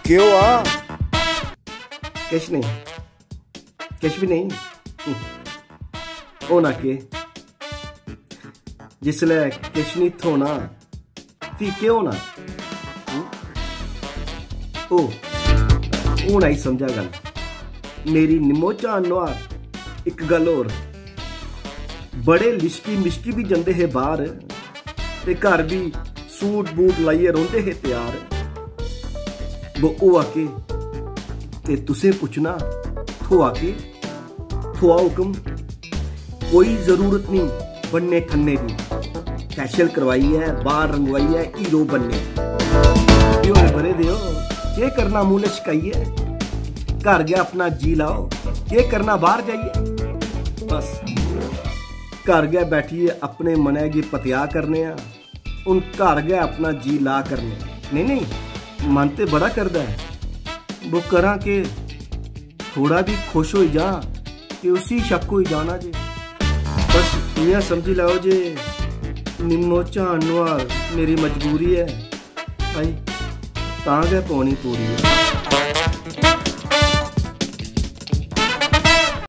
क्यों आ? किश नहीं, किश भी नहीं। होना के जिसले किश नहीं थोना फ्ही केह् होना? ओ हून आई समझा गल मेरी निम्मो चान नोहार। इक गल होर, बड़े लिशकी मिशकी भी जंदे हे बाहर ते घर भी सूट बूट लाइयै रौंदे हे त्यार। वो हुआ के ते तुसें पुछना थोआ के? थोआ हुक्म, कोई जरूरत नहीं बनने ठन्ने की। फैशल करवाई है, बाहर रंगवाई है हीरो बनने। बरे दियो के करना मुंह लचकाइए, घर गया अपना जी लाओ, के करना बाहर जाइए। बस घर गया बैठिए अपने मनै गी पत्या करने आ। उन घर गया अपना जी ला करने। नहीं नहीं मन ते बड़ा करदा है, वो करा के थोड़ा भी खुश हो जा कि उसी शक हो जाना जे। बस इयां समझी लाओ जे निम्मो चान नोहार मेरी मजबूरी है भाई, तां गै पौनी पूरी है।